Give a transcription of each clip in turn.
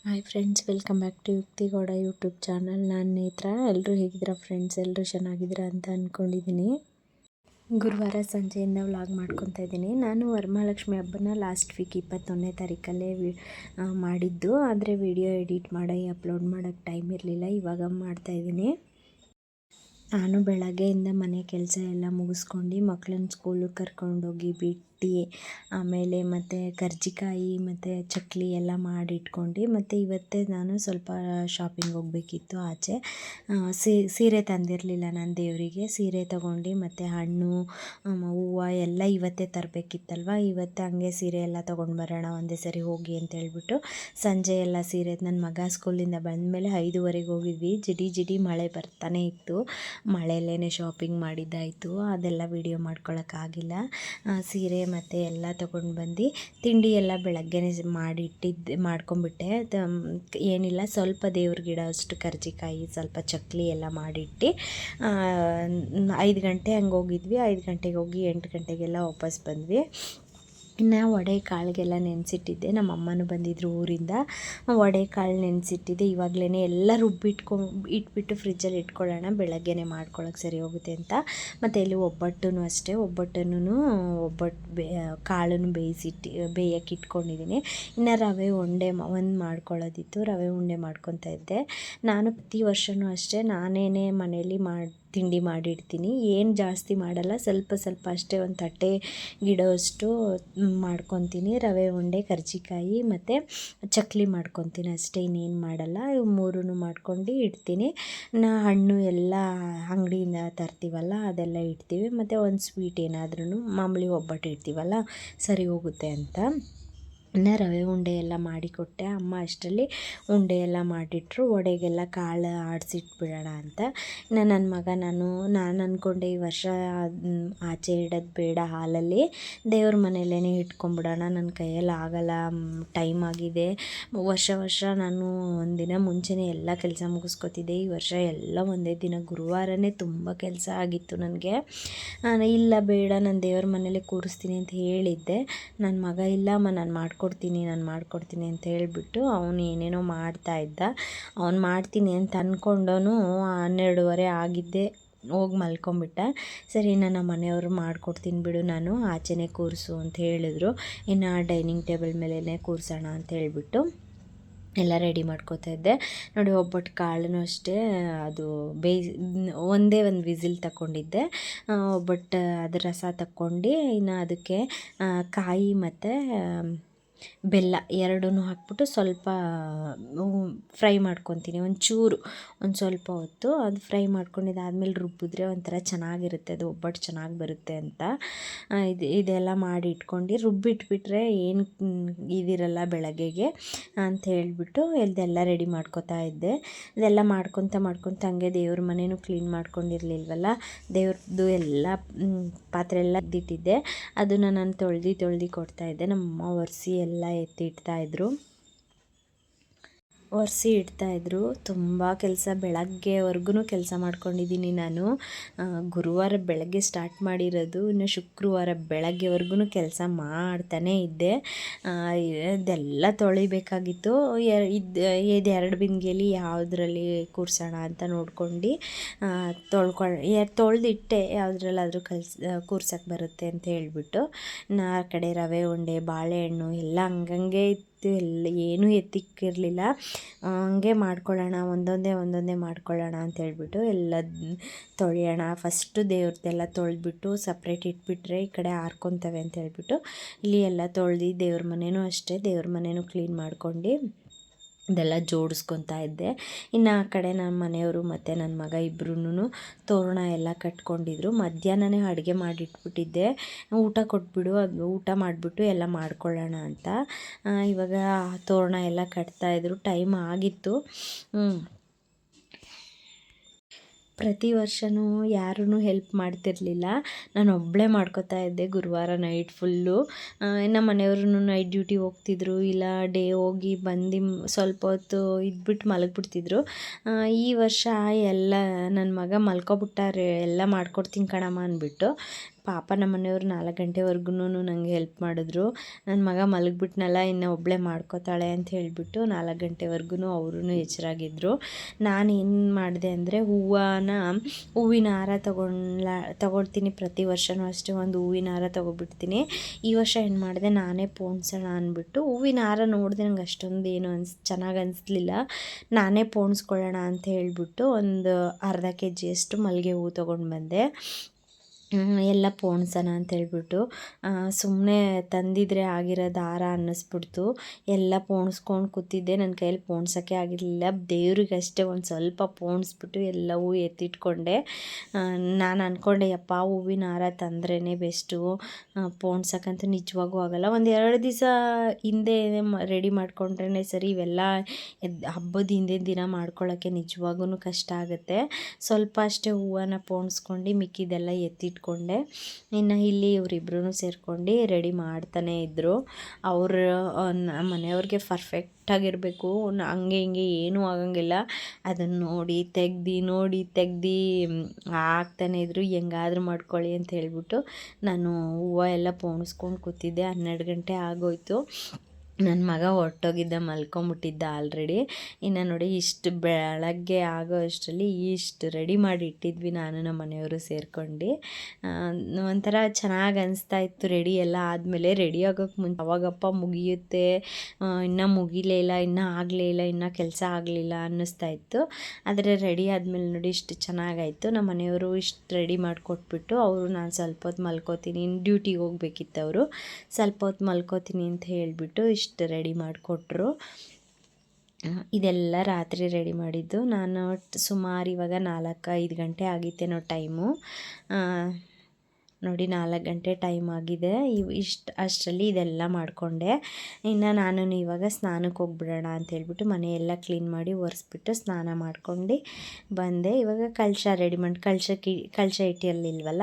Hi friends, welcome back to ಯುಕ್ತಿಗೌಡ YouTube channel. ನಾನು ನೇತ್ರ. ಎಲ್ಲರೂ ಹೇಗಿದ್ದೀರಾ ಫ್ರೆಂಡ್ಸ್? ಎಲ್ಲರೂ ಚೆನ್ನಾಗಿದ್ದೀರಾ ಅಂತ ಅಂದ್ಕೊಂಡಿದ್ದೀನಿ. ಗುರುವಾರ ಸಂಜೆಯಿಂದ ವ್ಲಾಗ್ ಮಾಡ್ಕೊತಾ ಇದ್ದೀನಿ. ನಾನು ವರಮಹಾಲಕ್ಷ್ಮಿ ಹಬ್ಬನ ಲಾಸ್ಟ್ ವೀಕ್ 21ನೇ ತಾರೀಕಲ್ಲೇ ಮಾಡಿದ್ದು. ಆದರೆ ವಿಡಿಯೋ ಎಡಿಟ್ ಮಾಡಿ ಅಪ್ಲೋಡ್ ಮಾಡೋಕ್ಕೆ ಟೈಮ್ ಇರಲಿಲ್ಲ. ಇವಾಗ ಮಾಡ್ತಾಯಿದ್ದೀನಿ. ನಾನು ಬೆಳಗ್ಗೆಯಿಂದ ಮನೆ ಕೆಲಸ ಎಲ್ಲ ಮುಗಿಸ್ಕೊಂಡು ಮಕ್ಕಳನ್ನ ಸ್ಕೂಲಿಗೆ ಕರ್ಕೊಂಡೋಗಿ ಬಿಟ್ಟು ಆಮೇಲೆ ಮತ್ತು ಕರ್ಜಿಕಾಯಿ ಮತ್ತು ಚಕ್ಲಿ ಎಲ್ಲ ಮಾಡಿಟ್ಕೊಂಡು ಮತ್ತು ಇವತ್ತೇ ನಾನು ಸ್ವಲ್ಪ ಶಾಪಿಂಗ್ ಹೋಗಬೇಕಿತ್ತು ಆಚೆ. ಸೀರೆ ತಂದಿರಲಿಲ್ಲ ನಾನು ದೇವರಿಗೆ. ಸೀರೆ ತೊಗೊಂಡು ಮತ್ತು ಹಣ್ಣು ಹೂವು ಎಲ್ಲ ಇವತ್ತೇ ತರಬೇಕಿತ್ತಲ್ವ. ಇವತ್ತು ಹಂಗೆ ಸೀರೆ ಎಲ್ಲ ತೊಗೊಂಡು ಬರೋಣ ಒಂದೇ ಸರಿ ಹೋಗಿ ಅಂತ ಹೇಳ್ಬಿಟ್ಟು ಸಂಜೆ ಎಲ್ಲ ಸೀರೆ ನನ್ನ ಮಗ ಸ್ಕೂಲಿಂದ ಬಂದಮೇಲೆ 5:30ಗೆ ಹೋಗಿದ್ವಿ. ಜಿಡಿ ಮಳೆ ಬರ್ತಾನೆ ಇತ್ತು. ಮಳೆಯಲ್ಲೇ ಶಾಪಿಂಗ್ ಮಾಡಿದ್ದಾಯಿತು. ಅದೆಲ್ಲ ವಿಡಿಯೋ ಮಾಡ್ಕೊಳಕ್ಕಾಗಿಲ್ಲ. ಸೀರೆ ಮತ್ತು ಎಲ್ಲ ತೊಗೊಂಡು ಬಂದು ತಿಂಡಿ ಎಲ್ಲ ಬೆಳಗ್ಗೆನೇ ಮಾಡ್ಕೊಂಬಿಟ್ಟೆ. ಏನಿಲ್ಲ, ಸ್ವಲ್ಪ ದೇವ್ರ ಗಿಡ ಅಷ್ಟು ಕರ್ಜಿಕಾಯಿ, ಸ್ವಲ್ಪ ಚಕ್ಲಿ ಎಲ್ಲ ಮಾಡಿಟ್ಟು 5 ಗಂಟೆ ಹಂಗೆ ಹೋಗಿದ್ವಿ. 5 ಗಂಟೆಗೆ ಹೋಗಿ 8 ಗಂಟೆಗೆಲ್ಲ ವಾಪಸ್ ಬಂದ್ವಿ. ಇನ್ನು ವಡೆ ಕಾಳಿಗೆಲ್ಲ ನೆನೆಸಿಟ್ಟಿದ್ದೆ. ನಮ್ಮ ಅಮ್ಮನೂ ಬಂದಿದ್ದರು ಊರಿಂದ. ವಡೆ ಕಾಳು ನೆನೆಸಿಟ್ಟಿದ್ದೆ. ಇವಾಗಲೇ ಎಲ್ಲ ಇಟ್ಬಿಟ್ಟು ಫ್ರಿಜ್ಜಲ್ಲಿ ಇಟ್ಕೊಳ್ಳೋಣ, ಬೆಳಗ್ಗೆನೇ ಮಾಡ್ಕೊಳ್ಳೋಕೆ ಸರಿ ಹೋಗುತ್ತೆ ಅಂತ. ಮತ್ತು ಇಲ್ಲಿ ಒಬ್ಬಟ್ಟು ಅಷ್ಟೇ, ಒಬ್ಬಟ್ಟು ಕಾಳನ್ನು ಬೇಯಕ್ಕೆ ಇಟ್ಕೊಂಡಿದ್ದೀನಿ. ಇನ್ನು ರವೆ ಉಂಡೆ ಮಾಡ್ಕೊಳ್ಳೋದಿತ್ತು. ರವೆ ಉಂಡೆ ಮಾಡ್ಕೊತಾ ಇದ್ದೆ. ನಾನು ಪ್ರತಿ ವರ್ಷವೂ ಅಷ್ಟೇ ನಾನೇ ಮನೇಲಿ ತಿಂಡಿ ಮಾಡಿಡ್ತೀನಿ. ಏನು ಜಾಸ್ತಿ ಮಾಡಲ್ಲ, ಸ್ವಲ್ಪ ಅಷ್ಟೇ, ಒಂದು ತಟ್ಟೆ ಗಿಡವಷ್ಟು ಮಾಡ್ಕೊತೀನಿ. ರವೆ ಉಂಡೆ, ಕರ್ಜಿಕಾಯಿ ಮತ್ತು ಚಕ್ಲಿ ಮಾಡ್ಕೊತೀನಿ ಅಷ್ಟೇ, ಇನ್ನೇನು ಮಾಡಲ್ಲ. ಇವು 3 ಮಾಡ್ಕೊಂಡು ಇಡ್ತೀನಿ. ಹಣ್ಣು ಎಲ್ಲ ಅಂಗಡಿಯಿಂದ ತರ್ತೀವಲ್ಲ ಅದೆಲ್ಲ ಇಡ್ತೀವಿ. ಮತ್ತು ಒಂದು ಸ್ವೀಟ್ ಏನಾದ್ರೂ ಮಾಮೂಲಿ ಒಬ್ಬಟ್ಟು ಇಡ್ತೀವಲ್ಲ ಸರಿ ಹೋಗುತ್ತೆ ಅಂತ. ಇನ್ನು ರವೆ ಉಂಡೆ ಎಲ್ಲ ಮಾಡಿಕೊಟ್ಟೆ. ಅಮ್ಮ ಅಷ್ಟರಲ್ಲಿ ಉಂಡೆ ಎಲ್ಲ ಮಾಡಿಟ್ರು. ವಡೆಗೆಲ್ಲ ಕಾಳು ಆಡಿಸಿಟ್ಬಿಡೋಣ ಅಂತ. ಇನ್ನು ನನ್ನ ಮಗ ನಾನು ಅಂದ್ಕೊಂಡೆ ಈ ವರ್ಷ ಆಚೆ ಇಡೋದು ಬೇಡ, ಹಾಲಲ್ಲಿ ದೇವ್ರ ಮನೆಯಲ್ಲೇ ಇಟ್ಕೊಂಬಿಡೋಣ. ನನ್ನ ಕೈಯಲ್ಲಿ ಆಗಲ್ಲ, ಟೈಮ್ ಆಗಿದೆ. ವರ್ಷ ನಾನು ಒಂದಿನ ಮುಂಚೆನೇ ಎಲ್ಲ ಕೆಲಸ ಮುಗಿಸ್ಕೊತಿದ್ದೆ. ಈ ವರ್ಷ ಎಲ್ಲ ಒಂದೇ ದಿನ, ಗುರುವಾರನೇ ತುಂಬ ಕೆಲಸ ಆಗಿತ್ತು ನನಗೆ. ಇಲ್ಲ ಬೇಡ, ನಾನು ದೇವ್ರ ಮನೇಲಿ ಕೂರಿಸ್ತೀನಿ ಅಂತ ಹೇಳಿದ್ದೆ. ನನ್ನ ಮಗ ಇಲ್ಲಮ್ಮ ನಾನು ಮಾಡ್ಕೊಡ್ತೀನಿ ಅಂತ ಹೇಳಿಬಿಟ್ಟು ಅವನು ಏನೇನೋ ಮಾಡ್ತಾಯಿದ್ದ. ಅವ್ನು ಮಾಡ್ತೀನಿ ಅಂತ ಅಂದ್ಕೊಂಡವನು 12:30 ಆಗಿದ್ದೆ ಹೋಗಿ ಮಲ್ಕೊಂಬಿಟ್ಟ. ಸರಿ, ನನ್ನ ಮನೆಯವರು ಮಾಡ್ಕೊಡ್ತೀನಿ ಬಿಡು, ನಾನು ಆಚೆನೇ ಕೂರಿಸು ಅಂತ ಹೇಳಿದ್ರು. ಇನ್ನು ಡೈನಿಂಗ್ ಟೇಬಲ್ ಮೇಲೇ ಕೂರಿಸೋಣ ಅಂತ ಹೇಳಿಬಿಟ್ಟು ಎಲ್ಲ ರೆಡಿ ಮಾಡ್ಕೋತಾ ಇದ್ದೆ. ನೋಡಿ, ಒಬ್ಬಟ್ಟು ಕಾಳನ್ನು ಅಷ್ಟೇ, ಅದು ಒಂದೇ ಒಂದು ವಿಸಿಲ್ ತಗೊಂಡಿದ್ದೆ. ಒಬ್ಬಟ್ಟು ಅದು ರಸ ತಕ್ಕೊಂಡು ಇನ್ನು ಅದಕ್ಕೆ ಕಾಯಿ ಮತ್ತು ಬೆಲ್ಲ ಎರಡೂ ಹಾಕ್ಬಿಟ್ಟು ಸ್ವಲ್ಪ ಫ್ರೈ ಮಾಡ್ಕೊತೀನಿ. ಒಂದು ಸ್ವಲ್ಪ ಹೊತ್ತು ಅದು ಫ್ರೈ ಮಾಡ್ಕೊಂಡಿದ್ದಾದ್ಮೇಲೆ ರುಬ್ಬಿದ್ರೆ ಒಂಥರ ಚೆನ್ನಾಗಿರುತ್ತೆ, ಅದು ಒಬ್ಬಟ್ಟು ಚೆನ್ನಾಗಿ ಬರುತ್ತೆ ಅಂತ ಇದೆಲ್ಲ ಮಾಡಿ ಇಟ್ಕೊಂಡು ರುಬ್ಬಿಟ್ಬಿಟ್ರೆ ಏನು ಇದಿರಲ್ಲ ಬೆಳಗ್ಗೆಗೆ ಅಂತ ಹೇಳಿಬಿಟ್ಟು ಇದೆಲ್ಲ ರೆಡಿ ಮಾಡ್ಕೊತಾ ಇದ್ದೆ. ಇದೆಲ್ಲ ಮಾಡ್ಕೊತ ಹಂಗೆ ದೇವ್ರ ಮನೇನೂ ಕ್ಲೀನ್ ಮಾಡ್ಕೊಂಡಿರಲಿಲ್ವಲ್ಲ, ದೇವ್ರದ್ದು ಎಲ್ಲ ಪಾತ್ರೆ ಎಲ್ಲ ಇದ್ದಿಟ್ಟಿದ್ದೆ. ಅದನ್ನು ನಾನು ತೊಳ್ದು ಕೊಡ್ತಾಯಿದ್ದೆ. ನಮ್ಮಮ್ಮ ಒರೆಸಿ ಎಲ್ಲ ಒರೆಸಿ ಇಡ್ತಾಯಿದ್ರು. ತುಂಬ ಕೆಲಸ, ಬೆಳಗ್ಗೆವರೆಗೂ ಕೆಲಸ ಮಾಡ್ಕೊಂಡಿದ್ದೀನಿ ನಾನು. ಗುರುವಾರ ಬೆಳಗ್ಗೆ ಸ್ಟಾರ್ಟ್ ಮಾಡಿರೋದು, ಇನ್ನು ಶುಕ್ರವಾರ ಬೆಳಗ್ಗೆವರೆಗೂ ಕೆಲಸ ಮಾಡ್ತಾನೇ ಇದ್ದೆ. ಇದೆಲ್ಲ ತೊಳಿಬೇಕಾಗಿತ್ತು. ಇದು 2 ಬಿಂದಿಗೆಯಲ್ಲಿ ಯಾವುದರಲ್ಲಿ ಕೂರಿಸೋಣ ಅಂತ ನೋಡ್ಕೊಂಡು ತೊಳೆದಿಟ್ಟೆ, ಯಾವುದ್ರಲ್ಲಾದರೂ ಕೂರ್ಸೋಕ್ಕೆ ಬರುತ್ತೆ ಅಂತ ಹೇಳ್ಬಿಟ್ಟು. ಆ ಕಡೆ ರವೆ ಉಂಡೆ, ಬಾಳೆಹಣ್ಣು ಎಲ್ಲ ಹಂಗಂಗೆ ಇತ್ತು. ಎಲ್ಲ ಏನೂ ಎತ್ತಿಕ್ಕಿರಲಿಲ್ಲ. ಹಂಗೆ ಮಾಡ್ಕೊಳ್ಳೋಣ, ಒಂದೊಂದೇ ಮಾಡ್ಕೊಳ್ಳೋಣ ಅಂತ ಹೇಳ್ಬಿಟ್ಟು ಎಲ್ಲ ತೊಳೆಯೋಣ. ಫಸ್ಟು ದೇವ್ರದ್ದೆಲ್ಲ ತೊಳೆದ್ಬಿಟ್ಟು ಸಪ್ರೇಟ್ ಇಟ್ಬಿಟ್ರೆ ಈ ಕಡೆ ಆರ್ಕೊತವೆ ಅಂತ ಹೇಳ್ಬಿಟ್ಟು ಇಲ್ಲಿ ಎಲ್ಲ ತೊಳೆದು ದೇವ್ರ ಮನೆಯೂ ಅಷ್ಟೇ, ದೇವ್ರ ಮನೆಯೂ ಕ್ಲೀನ್ ಮಾಡ್ಕೊಂಡು ಇದೆಲ್ಲ ಜೋಡಿಸ್ಕೊತಾ ಇದ್ದೆ. ಇನ್ನು ಆ ಕಡೆ ನಮ್ಮ ಮನೆಯವರು ಮತ್ತು ನನ್ನ ಮಗ ಇಬ್ಬರೂ ತೋರಣ ಎಲ್ಲ ಕಟ್ಕೊಂಡಿದ್ರು. ಮಧ್ಯಾಹ್ನನೇ ಅಡುಗೆ ಮಾಡಿಟ್ಬಿಟ್ಟಿದ್ದೆ, ಊಟ ಕೊಟ್ಬಿಡು, ಅದು ಊಟ ಮಾಡಿಬಿಟ್ಟು ಎಲ್ಲ ಮಾಡ್ಕೊಳ್ಳೋಣ ಅಂತ. ಇವಾಗ ತೋರಣ ಎಲ್ಲ ಕಟ್ತಾಯಿದ್ರು, ಟೈಮ್ ಆಗಿತ್ತು. ಪ್ರತಿ ವರ್ಷವೂ ಯಾರೂ ಹೆಲ್ಪ್ ಮಾಡ್ತಿರಲಿಲ್ಲ, ನಾನು ಒಬ್ಬಳೇ ಮಾಡ್ಕೋತಾ ಇದ್ದೆ. ಗುರುವಾರ ನೈಟ್ ಫುಲ್ಲು ನಮ್ಮ ಮನೆಯವ್ರೂ ನೈಟ್ ಡ್ಯೂಟಿ ಹೋಗ್ತಿದ್ರು, ಇಲ್ಲ ಡೇ ಹೋಗಿ ಬಂದು ಸ್ವಲ್ಪ ಹೊತ್ತು ಇದ್ಬಿಟ್ಟು ಮಲಗಿಬಿಡ್ತಿದ್ರು. ಈ ವರ್ಷ ಎಲ್ಲ ನನ್ನ ಮಗ ಮಲ್ಕೊಬಿಟ್ಟಾರೆ, ಎಲ್ಲ ಮಾಡ್ಕೊಡ್ತೀನಿ ಕಣಮ್ಮ ಅಂದ್ಬಿಟ್ಟು ಪಾಪ ನಮ್ಮ ಮನೆಯವ್ರು 4 ಗಂಟೆವರೆಗೂ ನನಗೆ ಹೆಲ್ಪ್ ಮಾಡಿದ್ರು. ನನ್ನ ಮಗ ಮಲಗಿಬಿಟ್ನಲ್ಲ, ಇನ್ನು ಒಬ್ಬಳೇ ಮಾಡ್ಕೋತಾಳೆ ಅಂತ ಹೇಳಿಬಿಟ್ಟು 4 ಗಂಟೆವರೆಗೂ ಅವರೂ ಎಚ್ಚರಾಗಿದ್ದರು. ನಾನು ಏನು ಮಾಡಿದೆ ಅಂದರೆ ಹೂವಿನ ಹಾರ ತೊಗೊಳ್ತೀನಿ. ಪ್ರತಿ ವರ್ಷವೂ ಅಷ್ಟೇ ಒಂದು ಹೂವಿನ ಹಾರ ತೊಗೊಬಿಡ್ತೀನಿ. ಈ ವರ್ಷ ಏನು ಮಾಡಿದೆ, ನಾನೇ ಪೋಣಿಸೋಣ ಅಂದ್ಬಿಟ್ಟು ಹೂವಿನ ಹಾರ ನೋಡಿದೆ, ನಂಗೆ ಅಷ್ಟೊಂದು ಏನು ಚೆನ್ನಾಗಿ ಅನಿಸ್ಲಿಲ್ಲ. ನಾನೇ ಪೋಣಿಸ್ಕೊಳ್ಳೋಣ ಅಂತ ಹೇಳಿಬಿಟ್ಟು ಒಂದು ಅರ್ಧ kg ಮಲ್ಲಿಗೆ ಹೂವು ತೊಗೊಂಡು ಬಂದೆ. ಎಲ್ಲ ಪೋಣಿಸೋಣ ಅಂತೇಳ್ಬಿಟ್ಟು ಸುಮ್ಮನೆ ತಂದಿದ್ರೆ ಆಗಿರೋ ದಾರ ಅನ್ನಿಸ್ಬಿಡ್ತು. ಎಲ್ಲ ಪೋಣಿಸ್ಕೊಂಡು ಕೂತಿದ್ದೆ, ನನ್ನ ಕೈಯಲ್ಲಿ ಪೋಣಿಸೋಕ್ಕೆ ಆಗಿರಲಿಲ್ಲ. ದೇವ್ರಿಗಷ್ಟೇ ಒಂದು ಸ್ವಲ್ಪ ಪೋಣಿಸ್ಬಿಟ್ಟು ಎಲ್ಲವೂ ಎತ್ತಿಟ್ಕೊಂಡೆ. ನಾನು ಅಂದ್ಕೊಂಡೆ, ಯಪ್ಪ ಹೂವಿನ ಹಾರ ತಂದ್ರೇ ಬೆಸ್ಟು, ಪೋಣ್ಸೋಕ್ಕಂತೂ ನಿಜವಾಗೂ ಆಗೋಲ್ಲ. ಒಂದು 2 ದಿವಸ ಹಿಂದೆ ರೆಡಿ ಮಾಡ್ಕೊಂಡ್ರೇ ಸರಿ. ಇವೆಲ್ಲ ಹಬ್ಬದ ಹಿಂದಿನ ದಿನ ಮಾಡ್ಕೊಳ್ಳೋಕ್ಕೆ ನಿಜವಾಗೂ ಕಷ್ಟ ಆಗುತ್ತೆ. ಸ್ವಲ್ಪ ಅಷ್ಟೇ ಹೂವನ್ನು ಪೋಣಿಸ್ಕೊಂಡು ಮಿಕ್ಕಿದೆಲ್ಲ ಎತ್ತಿಟ್ಕೊಂಡೆ. ಇನ್ನು ಇಲ್ಲಿ ಇವರಿಬ್ಬರೂ ಸೇರ್ಕೊಂಡು ರೆಡಿ ಮಾಡ್ತಾನೇ ಇದ್ದರು. ಅವರು ಮನೆಯವ್ರಿಗೆ ಪರ್ಫೆಕ್ಟಾಗಿರಬೇಕು, ಹಂಗೆ ಹಿಂಗೆ ಏನೂ ಆಗಂಗಿಲ್ಲ. ಅದನ್ನು ನೋಡಿ ತೆಗ್ದು ಹಾಕ್ತಾನೆ ಇದ್ದರು. ಹೆಂಗಾದ್ರೂ ಮಾಡ್ಕೊಳ್ಳಿ ಅಂತ ಹೇಳ್ಬಿಟ್ಟು ನಾನು ಹೂವು ಎಲ್ಲ ಪೋಣಿಸ್ಕೊಂಡು ಕೂತಿದ್ದೆ. 12 ಗಂಟೆ ಆಗೋಯ್ತು. ನನ್ನ ಮಗ ಹೊರಟೋಗಿದ್ದ, ಮಲ್ಕೊಂಬಿಟ್ಟಿದ್ದ ಆಲ್ರೆಡಿ. ಇನ್ನು ನೋಡಿ ಇಷ್ಟು ಬೆಳಗ್ಗೆ ಆಗೋ ಅಷ್ಟರಲ್ಲಿ ಇಷ್ಟು ರೆಡಿ ಮಾಡಿ ಇಟ್ಟಿದ್ವಿ ನಾನು ನಮ್ಮ ಮನೆಯವರು ಸೇರ್ಕೊಂಡು. ಒಂಥರ ಚೆನ್ನಾಗಿ ಅನಿಸ್ತಾ ಇತ್ತು. ರೆಡಿ ಎಲ್ಲ ಆದಮೇಲೆ, ರೆಡಿ ಆಗೋಕ್ಕೆ ಮುಂಚೆ ಅವಾಗಪ್ಪ ಮುಗಿಯುತ್ತೆ, ಇನ್ನೂ ಮುಗಿಲೇ ಇಲ್ಲ, ಇನ್ನೂ ಆಗಲೇ ಇಲ್ಲ, ಇನ್ನೂ ಕೆಲಸ ಆಗಲಿಲ್ಲ ಅನ್ನಿಸ್ತಾ ಇತ್ತು. ಆದರೆ ರೆಡಿ ಆದಮೇಲೆ ನೋಡಿ ಇಷ್ಟು ಚೆನ್ನಾಗಾಯಿತು. ನಮ್ಮ ಮನೆಯವರು ಇಷ್ಟು ರೆಡಿ ಮಾಡಿಕೊಟ್ಬಿಟ್ಟು ಅವರು, ನಾನು ಸ್ವಲ್ಪ ಹೊತ್ತು ಮಲ್ಕೋತೀನಿ, ಡ್ಯೂಟಿಗೆ ಹೋಗ್ಬೇಕಿತ್ತು ಅವರು, ಸ್ವಲ್ಪ ಹೊತ್ತು ಮಲ್ಕೋತೀನಿ ಅಂತ ಹೇಳಿಬಿಟ್ಟು ಇಷ್ಟು ರೆಡಿ ಮಾಡಿಕೊಟ್ರು. ಇದೆಲ್ಲ ರಾತ್ರಿ ರೆಡಿ ಮಾಡಿದ್ದು. ನಾನು ಸುಮಾರು ಇವಾಗ 4-5 ಗಂಟೆ ಆಗಿತ್ತೇನೋ ಟೈಮು. ನೋಡಿ 4 ಗಂಟೆ ಟೈಮ್ ಆಗಿದೆ. ಅಷ್ಟರಲ್ಲಿ ಇದೆಲ್ಲ ಮಾಡಿಕೊಂಡೆ. ಇನ್ನು ನಾನು ಇವಾಗ ಸ್ನಾನಕ್ಕೆ ಹೋಗ್ಬಿಡೋಣ ಅಂತೇಳ್ಬಿಟ್ಟು ಮನೆಯೆಲ್ಲ ಕ್ಲೀನ್ ಮಾಡಿ ಒರೆಸ್ಬಿಟ್ಟು ಸ್ನಾನ ಮಾಡ್ಕೊಂಡು ಬಂದೆ. ಇವಾಗ ಕಳಶ ರೆಡಿ ಮಾಡಿ, ಕಳಶ ಇಟ್ಟಿರಲಿಲ್ವಲ್ಲ,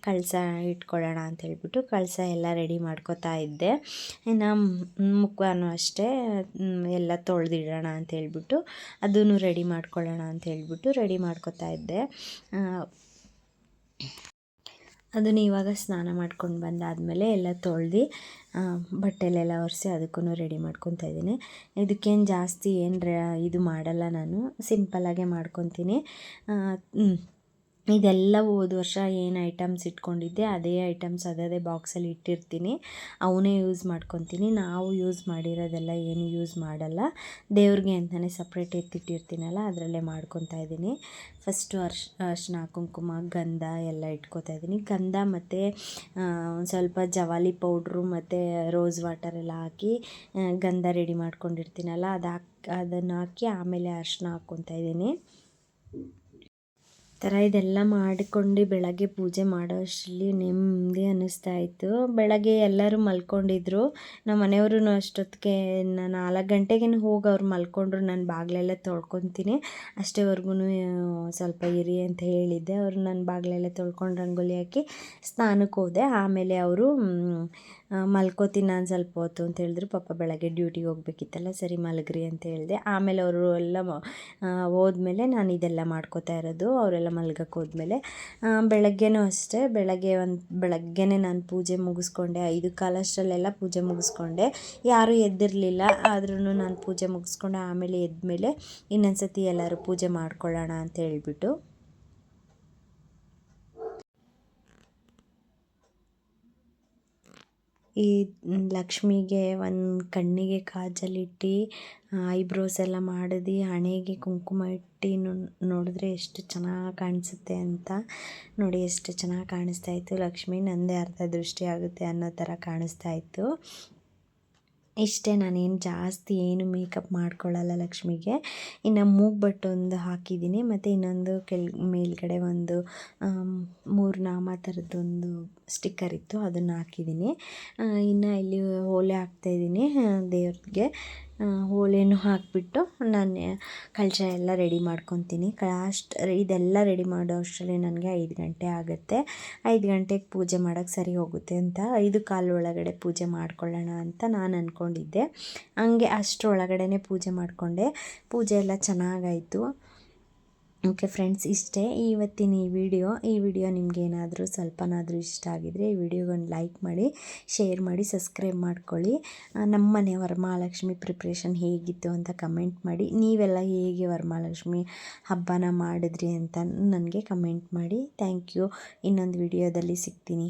ಕಳಶ ಇಟ್ಕೊಳ್ಳೋಣ ಅಂತೇಳ್ಬಿಟ್ಟು ಕಳಶ ಎಲ್ಲ ರೆಡಿ ಮಾಡ್ಕೋತಾ ಇದ್ದೆ. ಇನ್ನು ಮುಖನೂ ಅಷ್ಟೇ ಎಲ್ಲ ತೊಳೆದಿಡೋಣ ಅಂತೇಳ್ಬಿಟ್ಟು ಅದನ್ನು ರೆಡಿ ಮಾಡ್ಕೊಳ್ಳೋಣ ಅಂತೇಳ್ಬಿಟ್ಟು ರೆಡಿ ಮಾಡ್ಕೋತಾ ಇದ್ದೆ. ಅದನ್ನು ಇವಾಗ ಸ್ನಾನ ಮಾಡ್ಕೊಂಡು ಬಂದಾದಮೇಲೆ ಎಲ್ಲ ತೊಳೆದು ಬಟ್ಟೆಲೆಲ್ಲ ಒರೆಸಿ ಅದಕ್ಕೂ ರೆಡಿ ಮಾಡ್ಕೊತಾ ಇದ್ದೀನಿ. ಇದಕ್ಕೇನು ಜಾಸ್ತಿ ಇದು ಮಾಡಲ್ಲ, ನಾನು ಸಿಂಪಲ್ಲಾಗೆ ಮಾಡ್ಕೊತೀನಿ. ಇದೆಲ್ಲ ಹೋದ ವರ್ಷ ಏನು ಐಟಮ್ಸ್ ಇಟ್ಕೊಂಡಿದ್ದೆ ಅದೇ ಐಟಮ್ಸ್ ಅದೇ ಬಾಕ್ಸಲ್ಲಿ ಇಟ್ಟಿರ್ತೀನಿ, ಅವನ್ನೇ ಯೂಸ್ ಮಾಡ್ಕೊತೀನಿ. ನಾವು ಯೂಸ್ ಮಾಡಿರೋದೆಲ್ಲ ಏನು ಯೂಸ್ ಮಾಡಲ್ಲ, ದೇವ್ರಿಗೆ ಅಂತಲೇ ಸಪ್ರೇಟ್ ಎತ್ತಿಟ್ಟಿರ್ತೀನಲ್ಲ ಅದರಲ್ಲೇ ಮಾಡ್ಕೊತಾ ಇದ್ದೀನಿ. ಫಸ್ಟು ಅರಿಶಿನ ಕುಂಕುಮ ಗಂಧ ಎಲ್ಲ ಇಟ್ಕೊತಾ ಇದ್ದೀನಿ. ಗಂಧ ಮತ್ತು ಸ್ವಲ್ಪ ಜವಾಲಿ ಪೌಡ್ರು ಮತ್ತು ರೋಸ್ ವಾಟರ್ ಎಲ್ಲ ಹಾಕಿ ಗಂಧ ರೆಡಿ ಮಾಡ್ಕೊಂಡಿರ್ತೀನಲ್ಲ ಅದನ್ನು ಹಾಕಿ ಆಮೇಲೆ ಅರಿಶಿನ ಹಾಕ್ಕೊತಾ ಇದ್ದೀನಿ. ಥರ ಇದೆಲ್ಲ ಮಾಡಿಕೊಂಡು ಬೆಳಗ್ಗೆ ಪೂಜೆ ಮಾಡೋ ಅಷ್ಟರಲ್ಲಿ ನೆಮ್ಮದಿ ಅನ್ನಿಸ್ತಾ ಇತ್ತು. ಬೆಳಗ್ಗೆ ಎಲ್ಲರೂ ಮಲ್ಕೊಂಡಿದ್ರು. ನಮ್ಮ ಮನೆಯವ್ರೂ ಅಷ್ಟೊತ್ತಿಗೆ 4 ಗಂಟೆಗೇನು ಹೋಗಿ ಅವ್ರು ಮಲ್ಕೊಂಡ್ರು. ನಾನು ಬಾಗಿಲೆಲ್ಲ ತೊಳ್ಕೊತೀನಿ, ಅಷ್ಟೇವರೆಗೂ ಸ್ವಲ್ಪ ಇರಿ ಅಂತ ಹೇಳಿದ್ದೆ. ಅವರು ನನ್ನ ಬಾಗಿಲೆಲ್ಲ ತೊಳ್ಕೊಂಡು ರಂಗೋಲಿ ಹಾಕಿ ಸ್ನಾನಕ್ಕೆ ಹೋದೆ. ಆಮೇಲೆ ಅವರು ಮಲ್ಕೋತೀನಿ ನಾನು ಸ್ವಲ್ಪ ಹೊತ್ತು ಅಂತ ಹೇಳಿದ್ರು. ಪಾಪ ಬೆಳಗ್ಗೆ ಡ್ಯೂಟಿಗೆ ಹೋಗ್ಬೇಕಿತ್ತಲ್ಲ, ಸರಿ ಮಲಗ್ರಿ ಅಂತ ಹೇಳಿದೆ. ಆಮೇಲೆ ಅವರು ಎಲ್ಲ ಹೋದ್ಮೇಲೆ ನಾನು ಇದೆಲ್ಲ ಮಾಡ್ಕೋತಾ ಇರೋದು. ಅವರೆಲ್ಲ ಮಲ್ಗಕ್ಕೆ ಹೋದ್ಮೇಲೆ ಬೆಳಗ್ಗೆನೂ ಅಷ್ಟೇ, ಬೆಳಗ್ಗೆನೇ ನಾನು ಪೂಜೆ ಮುಗಿಸ್ಕೊಂಡೆ. 5:15 ಅಷ್ಟರಲ್ಲೆಲ್ಲ ಪೂಜೆ ಮುಗಿಸ್ಕೊಂಡೆ. ಯಾರೂ ಎದ್ದಿರಲಿಲ್ಲ, ಆದ್ರೂ ನಾನು ಪೂಜೆ ಮುಗಿಸ್ಕೊಂಡೆ. ಆಮೇಲೆ ಎದ್ಮೇಲೆ ಇನ್ನೊಂದು ಸತಿ ಎಲ್ಲರೂ ಪೂಜೆ ಮಾಡ್ಕೊಳ್ಳೋಣ ಅಂತ ಹೇಳ್ಬಿಟ್ಟು ಈ ಲಕ್ಷ್ಮಿಗೆ ಒಂದು ಕಣ್ಣಿಗೆ ಕಾಜಲಿಟ್ಟು ಐಬ್ರೋಸ್ ಎಲ್ಲ ಮಾಡಿದು ಹಣೆಗೆ ಕುಂಕುಮ ಇಟ್ಟು ನೋಡಿದ್ರೆ ಎಷ್ಟು ಚೆನ್ನಾಗಿ ಕಾಣಿಸುತ್ತೆ ಅಂತ. ನೋಡಿ ಎಷ್ಟು ಚೆನ್ನಾಗಿ ಕಾಣಿಸ್ತಾ ಇತ್ತು ಲಕ್ಷ್ಮಿ. ನಂದೇ ಅರ್ಧ ದೃಷ್ಟಿ ಆಗುತ್ತೆ ಅನ್ನೋ ಥರ ಕಾಣಿಸ್ತಾ ಇತ್ತು. ಇಷ್ಟೇ, ನಾನೇನು ಜಾಸ್ತಿ ಏನು ಮೇಕಪ್ ಮಾಡ್ಕೊಳ್ಳಲ್ಲ ಲಕ್ಷ್ಮಿಗೆ. ಇನ್ನು ಮೂಗ್ಬಟ್ಟು ಒಂದು ಹಾಕಿದ್ದೀನಿ, ಮತ್ತು ಇನ್ನೊಂದು ಮೇಲ್ಗಡೆ ಒಂದು 3 ನಾಮ ಥರದ್ದೊಂದು ಸ್ಟಿಕ್ಕರ್ ಇತ್ತು, ಅದನ್ನು ಹಾಕಿದ್ದೀನಿ. ಇನ್ನು ಇಲ್ಲಿ ಓಲೆ ಹಾಕ್ತಾಯಿದ್ದೀನಿ ದೇವ್ರಿಗೆ. ಓಲೆನೂ ಹಾಕಿಬಿಟ್ಟು ನಾನು ಕಳಶ ಎಲ್ಲ ರೆಡಿ ಮಾಡ್ಕೊತೀನಿ. ಇದೆಲ್ಲ ರೆಡಿ ಮಾಡೋ ಅಷ್ಟರಲ್ಲಿ ನನಗೆ 5 ಗಂಟೆ ಆಗುತ್ತೆ. 5 ಗಂಟೆಗೆ ಪೂಜೆ ಮಾಡೋಕ್ಕೆ ಸರಿ ಹೋಗುತ್ತೆ ಅಂತ 5:15 ಒಳಗಡೆ ಪೂಜೆ ಮಾಡ್ಕೊಳ್ಳೋಣ ಅಂತ ನಾನು ಅಂದ್ಕೊಂಡಿದ್ದೆ. ಹಂಗೆ ಅಷ್ಟರೊಳಗಡೆ ಪೂಜೆ ಮಾಡಿಕೊಂಡೆ. ಪೂಜೆ ಎಲ್ಲ ಚೆನ್ನಾಗಾಯಿತು. ಓಕೆ ಫ್ರೆಂಡ್ಸ್, ಇಷ್ಟೇ ಇವತ್ತಿನ ಈ ವಿಡಿಯೋ ನಿಮಗೇನಾದರೂ ಸ್ವಲ್ಪನಾದರೂ ಇಷ್ಟ ಆಗಿದರೆ ಈ ವಿಡಿಯೋಗೊಂದು ಲೈಕ್ ಮಾಡಿ, ಶೇರ್ ಮಾಡಿ, ಸಬ್ಸ್ಕ್ರೈಬ್ ಮಾಡ್ಕೊಳ್ಳಿ. ನಮ್ಮ ಮನೆ ವರಮಹಾಲಕ್ಷ್ಮಿ ಪ್ರಿಪ್ರೇಷನ್ ಹೇಗಿತ್ತು ಅಂತ ಕಮೆಂಟ್ ಮಾಡಿ. ನೀವೆಲ್ಲ ಹೇಗೆ ವರಮಹಾಲಕ್ಷ್ಮಿ ಹಬ್ಬನ ಮಾಡಿದ್ರಿ ಅಂತ ನನಗೆ ಕಮೆಂಟ್ ಮಾಡಿ. Thank you. ಇನ್ನೊಂದು ವಿಡಿಯೋದಲ್ಲಿ ಸಿಗ್ತೀನಿ.